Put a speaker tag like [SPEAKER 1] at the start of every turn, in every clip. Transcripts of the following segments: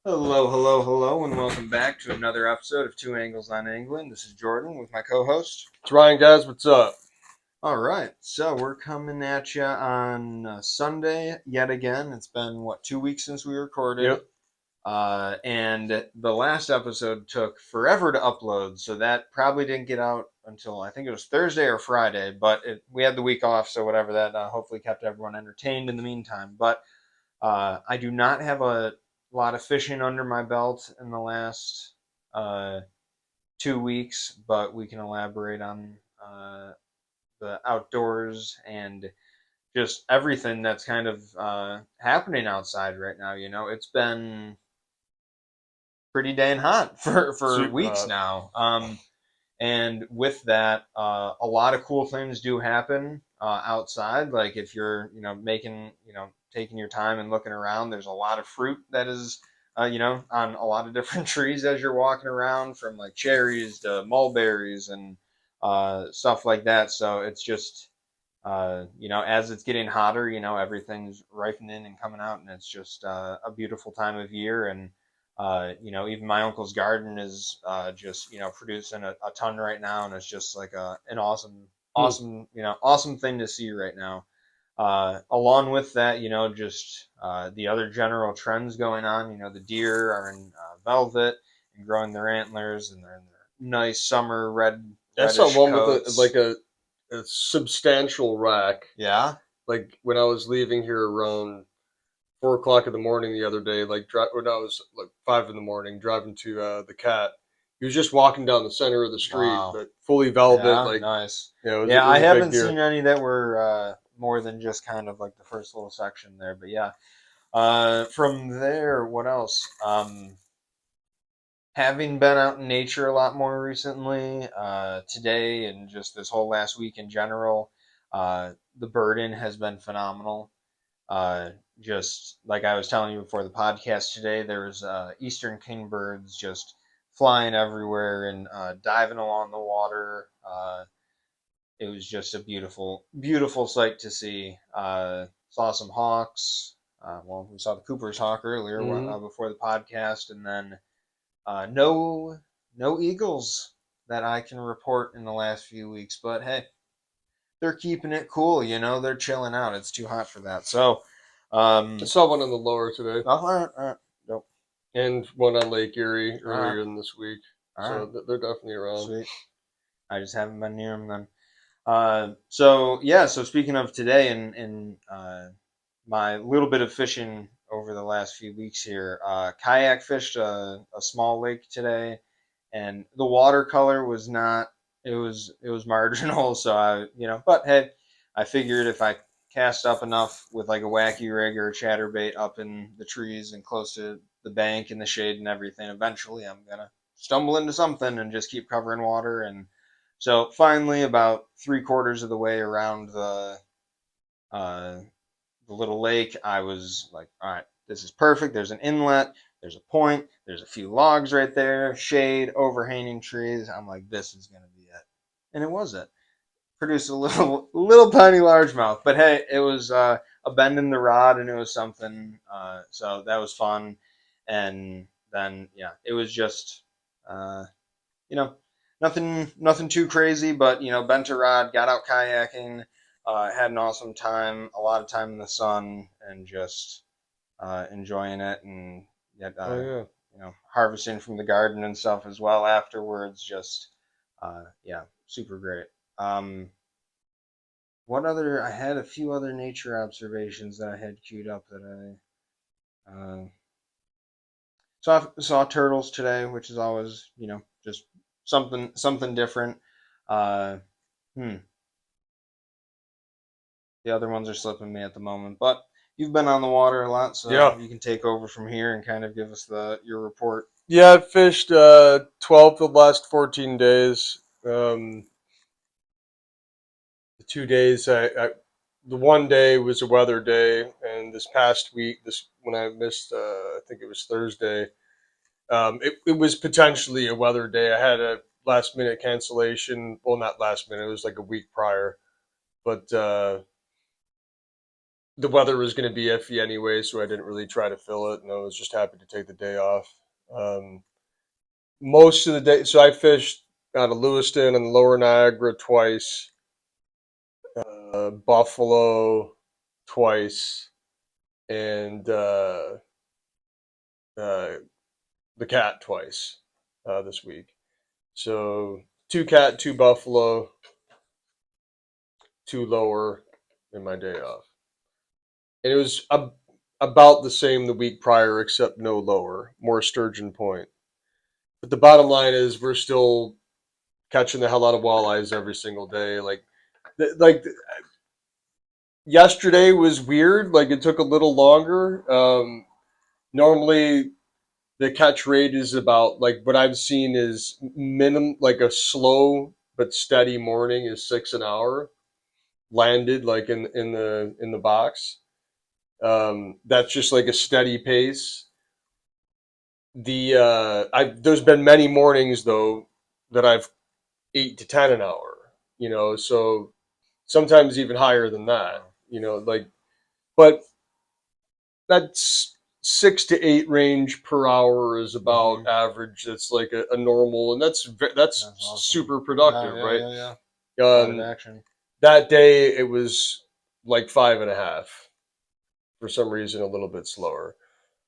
[SPEAKER 1] Hello, hello, hello, and welcome back to another episode of Two Angles on England. This is Jordan with my co-host.
[SPEAKER 2] It's Ryan, guys. What's up?
[SPEAKER 1] All right, so we're coming at you on Sunday yet again. It's been 2 weeks since we recorded,
[SPEAKER 2] Yep.
[SPEAKER 1] and the last episode took forever to upload, so that probably didn't get out until I think it was Thursday or Friday. But we had the week off, so whatever that hopefully kept everyone entertained in the meantime. But I do not have a lot of fishing under my belt in the last uh, 2 weeks, but we can elaborate on the outdoors and just everything that's kind of happening outside right now. It's been pretty dang hot for
[SPEAKER 2] Super
[SPEAKER 1] weeks
[SPEAKER 2] hot.
[SPEAKER 1] now. And with that, a lot of cool things do happen outside. Like if you're, making, taking your time and looking around, there's a lot of fruit that is, on a lot of different trees as you're walking around, from like cherries to mulberries and stuff like that. So it's just, as it's getting hotter, everything's ripening and coming out, and it's just a beautiful time of year. And even my uncle's garden is just producing a ton right now, and it's just like an awesome,
[SPEAKER 2] Hmm.
[SPEAKER 1] awesome thing to see right now. Along with that, just the other general trends going on. The deer are in velvet and growing their antlers, and they're in their nice summer
[SPEAKER 2] I saw
[SPEAKER 1] reddish
[SPEAKER 2] one with
[SPEAKER 1] coats.
[SPEAKER 2] a substantial rack.
[SPEAKER 1] Yeah.
[SPEAKER 2] Like when I was leaving here around 4 o'clock in the morning the other day, when I was like 5 in the morning driving to the cat. He was just walking down the center of the street,
[SPEAKER 1] Wow.
[SPEAKER 2] but fully velvet.
[SPEAKER 1] Yeah,
[SPEAKER 2] Like
[SPEAKER 1] nice.
[SPEAKER 2] it
[SPEAKER 1] Yeah, I
[SPEAKER 2] was a big
[SPEAKER 1] haven't
[SPEAKER 2] deer.
[SPEAKER 1] seen any that were more than just kind of like the first little section there, but yeah. From there, what else? Having been out in nature a lot more recently, today and just this whole last week in general, the birding has been phenomenal. Uh, just like I was telling you before the podcast today, there was eastern kingbirds just flying everywhere and diving along the water. It was just a beautiful, beautiful sight to see. Saw some hawks. Well, we saw the Cooper's hawk earlier
[SPEAKER 2] Hmm.
[SPEAKER 1] before the podcast, and then no eagles that I can report in the last few weeks. But hey, they're keeping it cool. They're chilling out. It's too hot for that. So,
[SPEAKER 2] I
[SPEAKER 1] um,
[SPEAKER 2] saw one on the lower today,
[SPEAKER 1] all right, all right, nope,
[SPEAKER 2] and one on Lake Erie
[SPEAKER 1] all right,
[SPEAKER 2] earlier in this week.
[SPEAKER 1] all right,
[SPEAKER 2] So they're definitely around.
[SPEAKER 1] sweet. I just haven't been near them then. So yeah. So speaking of today and my little bit of fishing over the last few weeks here, kayak fished a small lake today, and the watercolor was not. It was marginal. So but hey, I figured if I cast up enough with like a wacky rig or a chatterbait up in the trees and close to the bank and the shade and everything, eventually I'm gonna stumble into something and just keep covering water. And so finally, about three-quarters of the way around uh, the little lake, I was like, all right, this is perfect. There's an inlet, there's a point, there's a few logs right there, shade, overhanging trees. I'm like, this is gonna be it, and it wasn't. Produced a little tiny largemouth, but hey, it was a bend in the rod, and it was something. So that was fun, and then yeah, it was just uh, you know, nothing too crazy, but bent a rod, got out kayaking, had an awesome time, a lot of time in the sun, and just enjoying it, and yet
[SPEAKER 2] Oh yeah.
[SPEAKER 1] harvesting from the garden and stuff as well afterwards. Just yeah, super great. Um, what other? I had a few other nature observations that I had queued up that I saw turtles today, which is always just something different. Uh, hmm, the other ones are slipping me at the moment, but you've been on the water a lot, so
[SPEAKER 2] Yeah.
[SPEAKER 1] you can take over from here and kind of give us the your report.
[SPEAKER 2] Yeah, I fished 12 the last 14 days. The 2 days, the one day was a weather day, and this past week, this when I missed, I think it was Thursday. It was potentially a weather day. I had a last minute cancellation. Well, not last minute. It was like a week prior, but the weather was going to be iffy anyway, so I didn't really try to fill it, and I was just happy to take the day off. Um, Most of the day, so I fished out of Lewiston and Lower Niagara twice, Buffalo twice, and uh, the Cat twice this week. So two Cat, two Buffalo, two Lower in my day off, and it was about the same the week prior, except no lower, more sturgeon point. But the bottom line is we're still catching the hell out of walleyes every single day. Like yesterday was weird. Like it took a little longer. Normally the catch rate is about like what I've seen is minimum like a slow but steady morning is 6 an hour landed like in the box. That's just like a steady pace. There's been many mornings though that I've 8 to 10 an hour. So sometimes even higher than that.
[SPEAKER 1] Wow.
[SPEAKER 2] But that's 6 to 8 range per hour is about
[SPEAKER 1] Mm-hmm.
[SPEAKER 2] average. That's like a normal, and that's
[SPEAKER 1] That's awesome.
[SPEAKER 2] super
[SPEAKER 1] Yeah,
[SPEAKER 2] productive,
[SPEAKER 1] yeah,
[SPEAKER 2] right?
[SPEAKER 1] yeah, yeah. A lot of
[SPEAKER 2] Um,
[SPEAKER 1] action.
[SPEAKER 2] that day it was like 5.5 for some reason, a little bit slower.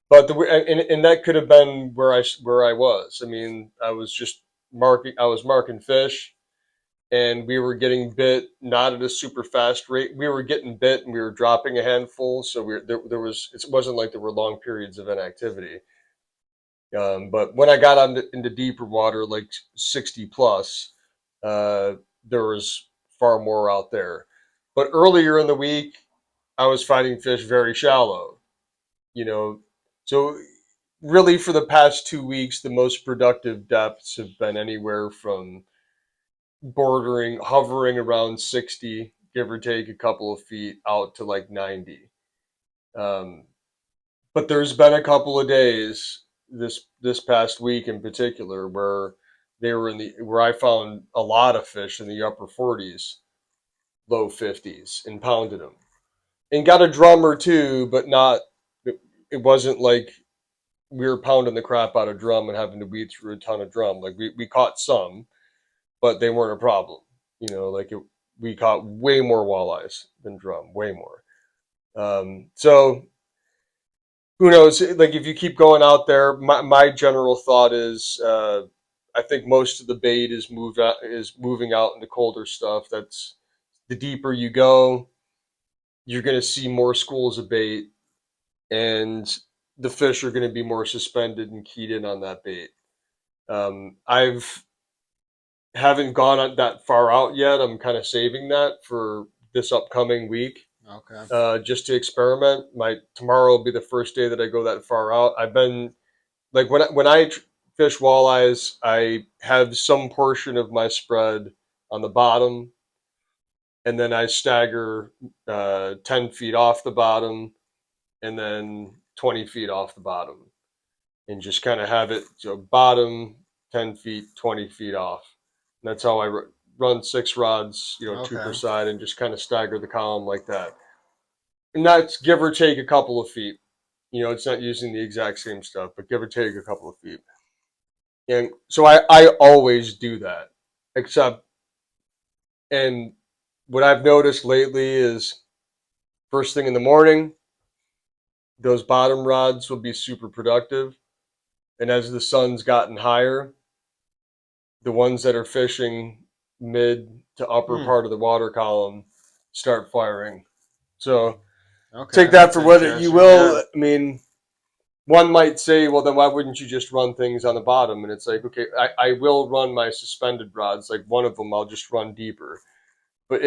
[SPEAKER 2] But and that could have been where I was. I mean, I was marking fish, and we were getting bit not at a super fast rate. We were getting bit and we were dropping a handful, so there was it wasn't like there were long periods of inactivity. But when I got into deeper water, like 60 plus, uh, there was far more out there. But earlier in the week, I was finding fish very shallow. You know, so really for the past 2 weeks, the most productive depths have been anywhere from hovering around 60, give or take a couple of feet, out to like 90. Um, but there's been a couple of days this past week in particular where where I found a lot of fish in the upper 40s, low 50s, and pounded them, and got a drum or two, but not. It wasn't like we were pounding the crap out of drum and having to weed through a ton of drum. Like we caught some, but they weren't a problem. We caught way more walleyes than drum, way more. So who knows? Like if you keep going out there, my general thought is, I think most of the bait is moving out into colder stuff. That's the deeper you go, you're going to see more schools of bait, and the fish are going to be more suspended and keyed in on that bait. I've haven't gone that far out yet. I'm kind of saving that for this upcoming week,
[SPEAKER 1] Okay.
[SPEAKER 2] just to experiment. My tomorrow will be the first day that I go that far out. I've been like when I fish walleyes, I have some portion of my spread on the bottom, and then I stagger 10 feet off the bottom, and then 20 feet off the bottom, and just kind of have it bottom 10 feet, 20 feet off. And that's how I run 6 rods, two per
[SPEAKER 1] Okay.
[SPEAKER 2] side, and just kind of stagger the column like that. And that's give or take a couple of feet. It's not using the exact same stuff, but give or take a couple of feet. And so I always do that. Except, and what I've noticed lately is first thing in the morning, those bottom rods will be super productive. And as the sun's gotten higher, the ones that are fishing mid to upper
[SPEAKER 1] Hmm.
[SPEAKER 2] part of the water column start firing. So take
[SPEAKER 1] Okay,
[SPEAKER 2] that
[SPEAKER 1] that's
[SPEAKER 2] for what you
[SPEAKER 1] interesting.
[SPEAKER 2] will.
[SPEAKER 1] Yeah.
[SPEAKER 2] I mean, one might say, well, then why wouldn't you just run things on the bottom? And it's like, okay, I will run my suspended rods. Like one of them, I'll just run deeper. But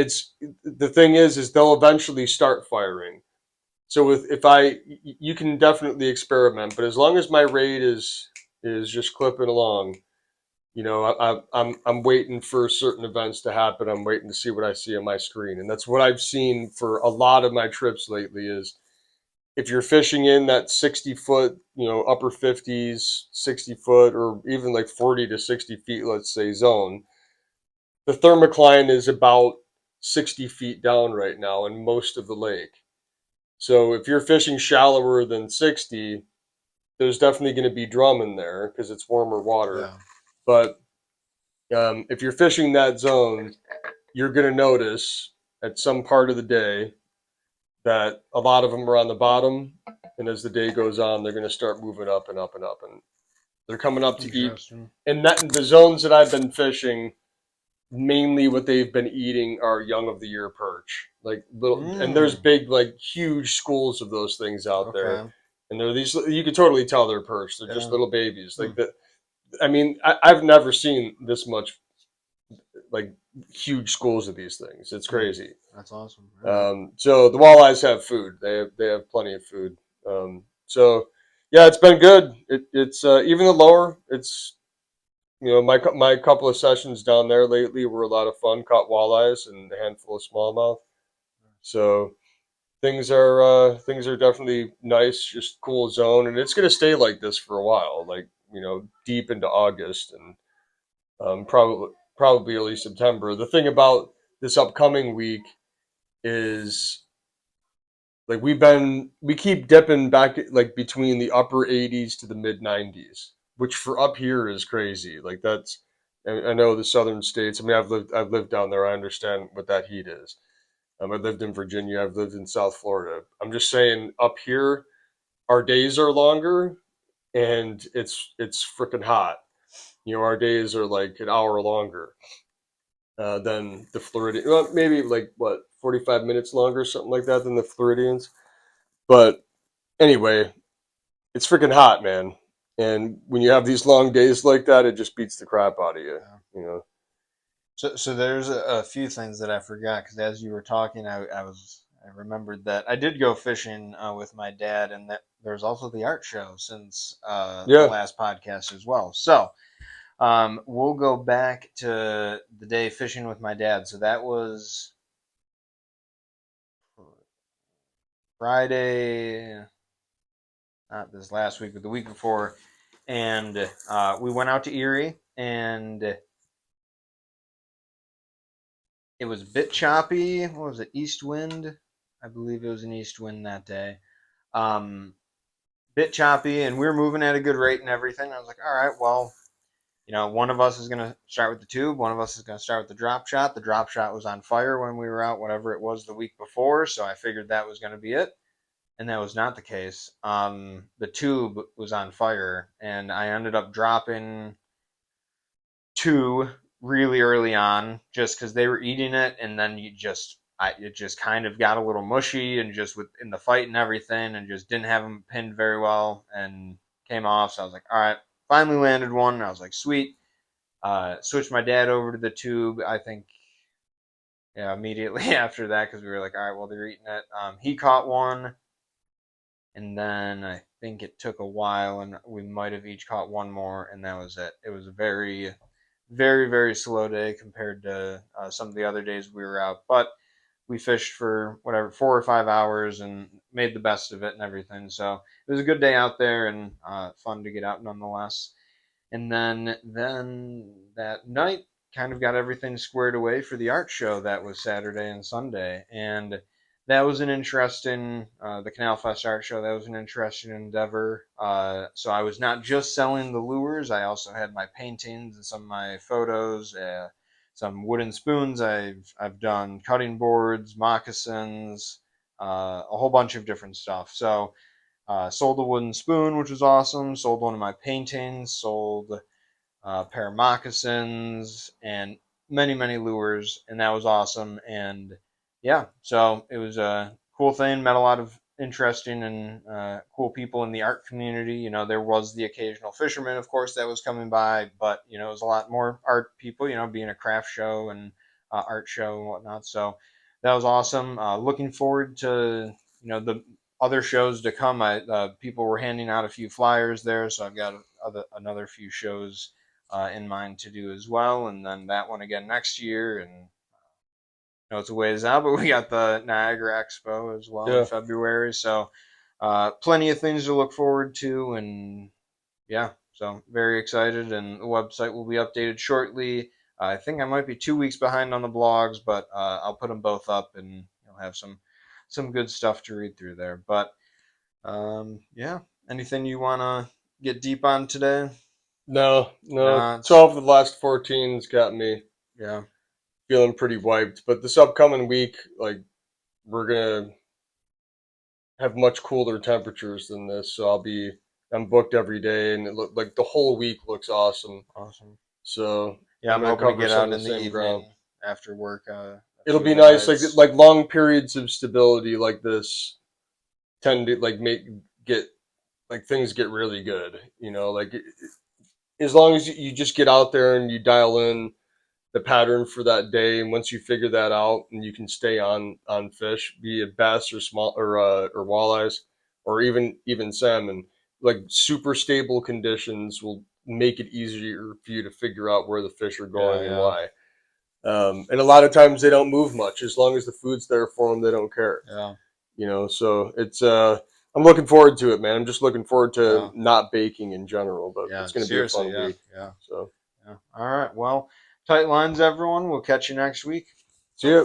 [SPEAKER 2] the thing is they'll eventually start firing. So if you can definitely experiment, but as long as my rate is just clipping along, I'm waiting for certain events to happen. I'm waiting to see what I see on my screen, and that's what I've seen for a lot of my trips lately. Is if you're fishing in that 60 foot, upper 50s, 60 foot, or even like 40 to 60 feet, let's say zone, the thermocline is about 60 feet down right now in most of the lake. So if you're fishing shallower than 60, there's definitely going to be drum in there because it's warmer water.
[SPEAKER 1] Yeah.
[SPEAKER 2] But if you're fishing that zone, you're going to notice at some part of the day that a lot of them are on the bottom, and as the day goes on, they're going to start moving up and up and up, and they're coming up to eat.
[SPEAKER 1] Interesting.
[SPEAKER 2] And that the zones that I've been fishing, mainly what they've been eating are young of the year perch, like little. And there's
[SPEAKER 1] Mm.
[SPEAKER 2] big, like huge schools of those things out there,
[SPEAKER 1] Okay.
[SPEAKER 2] and they're these. You can totally tell they're perch. They're just
[SPEAKER 1] Yeah.
[SPEAKER 2] little babies.
[SPEAKER 1] Hmm.
[SPEAKER 2] Like the. I mean, I've never seen this much like huge schools of these things. It's
[SPEAKER 1] Hmm.
[SPEAKER 2] crazy.
[SPEAKER 1] That's awesome. All right.
[SPEAKER 2] So the walleyes have food. They have plenty of food. So yeah, it's been good. It's even the lower. It's my couple of sessions down there lately were a lot of fun. Caught walleyes and a handful of smallmouth. So things are definitely nice. Just cool zone, and it's gonna stay like this for a while. Like deep into August and probably early September. The thing about this upcoming week is like we keep dipping back like between the upper 80s to the mid 90s, which for up here is crazy. Like that's I know the southern states. I mean, I've lived down there. I understand what that heat is. I lived in Virginia. I've lived in South Florida. I'm just saying up here, our days are longer and it's freaking hot. Our days are like an hour longer than the Floridian. Well, maybe like what 45 minutes longer, something like that, than the Floridians. But anyway, it's freaking hot, man. And when you have these long days like that, it just beats the crap out of you.
[SPEAKER 1] Yeah.
[SPEAKER 2] You know.
[SPEAKER 1] So there's a few things that I forgot because as you were talking, I remembered that I did go fishing with my dad, and that there's also the art show since the
[SPEAKER 2] Yeah.
[SPEAKER 1] last podcast as well. So we'll go back to the day fishing with my dad. So that was Friday, not this last week, but the week before, and we went out to Erie, and it was a bit choppy. What was it? East wind. I believe it was an east wind that day. Um, Bit choppy, and we were moving at a good rate and everything. I was like, all right, well, one of us is going to start with the tube, one of us is going to start with the drop shot. The drop shot was on fire when we were out, whatever it was the week before, so I figured that was going to be it. And that was not the case. The tube was on fire, and I ended up dropping two really early on just because they were eating it, and then it just kind of got a little mushy and just with in the fight and everything, and just didn't have them pinned very well and came off. So I was like, all right, finally landed one. And I was like, sweet. Switched my dad over to the tube. I think yeah, immediately after that because we were like, all right, well they're eating it. He caught one, and then I think it took a while, and we might have each caught one more, and that was it. It was a very very very slow day compared to some of the other days we were out, but we fished for whatever 4 or 5 hours and made the best of it and everything. So it was a good day out there and fun to get out nonetheless. And then that night, kind of got everything squared away for the art show that was Saturday and Sunday, and that was an interesting the Canal Fest art show. That was an interesting endeavor. So I was not just selling the lures; I also had my paintings and some of my photos. Some wooden spoons. I've done cutting boards, moccasins, a whole bunch of different stuff. So sold a wooden spoon, which was awesome. Sold one of my paintings. Sold a pair of moccasins, and many, many lures, and that was awesome. And yeah, so it was a cool thing. Met a lot of interesting and cool people in the art community. There was the occasional fisherman, of course, that was coming by, but it was a lot more art people. Being a craft show and art show and whatnot. So that was awesome. Looking forward to the other shows to come. People were handing out a few flyers there, so I've got another few shows in mind to do as well, and then that one again next year. And it's a ways out, but we got the Niagara Expo as well in
[SPEAKER 2] Yeah.
[SPEAKER 1] February, so plenty of things to look forward to. And yeah, so very excited, and the website will be updated shortly. I think I might be 2 weeks behind on the blogs, but I'll put them both up, and you'll have some some good stuff to read through there. But yeah, anything you want to get deep on today?
[SPEAKER 2] No, no.
[SPEAKER 1] No, it's
[SPEAKER 2] 12 of the last 14's got me
[SPEAKER 1] yeah,
[SPEAKER 2] feeling pretty wiped. But this upcoming week, like, we're gonna have much cooler temperatures than this, so I'm booked every day, and it look like the whole week looks awesome.
[SPEAKER 1] awesome.
[SPEAKER 2] So
[SPEAKER 1] Yeah,
[SPEAKER 2] I'm
[SPEAKER 1] I'm
[SPEAKER 2] gonna
[SPEAKER 1] hoping to
[SPEAKER 2] cover
[SPEAKER 1] get
[SPEAKER 2] some
[SPEAKER 1] out
[SPEAKER 2] of the
[SPEAKER 1] in the
[SPEAKER 2] same ground.
[SPEAKER 1] evening after work a
[SPEAKER 2] It'll
[SPEAKER 1] few
[SPEAKER 2] be nice,
[SPEAKER 1] highlights.
[SPEAKER 2] like long periods of stability like this tend to like make get like things get really good. Like as long as you just get out there and you dial in the pattern for that day, and once you figure that out, and you can stay on fish, be it bass or small or walleyes, or even salmon, like super stable conditions will make it easier for you to figure out where the fish are
[SPEAKER 1] Yeah,
[SPEAKER 2] going and
[SPEAKER 1] yeah,
[SPEAKER 2] why. And a lot of times they don't move much as long as the food's there for them. They don't care.
[SPEAKER 1] yeah,
[SPEAKER 2] So it's I'm looking forward to it, man. I'm just looking forward to
[SPEAKER 1] yeah,
[SPEAKER 2] not baking in general, but
[SPEAKER 1] yeah.
[SPEAKER 2] it's going to be a
[SPEAKER 1] Seriously,
[SPEAKER 2] fun
[SPEAKER 1] yeah,
[SPEAKER 2] week.
[SPEAKER 1] yeah,
[SPEAKER 2] So
[SPEAKER 1] yeah. All right. Well, tight lines, everyone. We'll catch you next week.
[SPEAKER 2] see ya.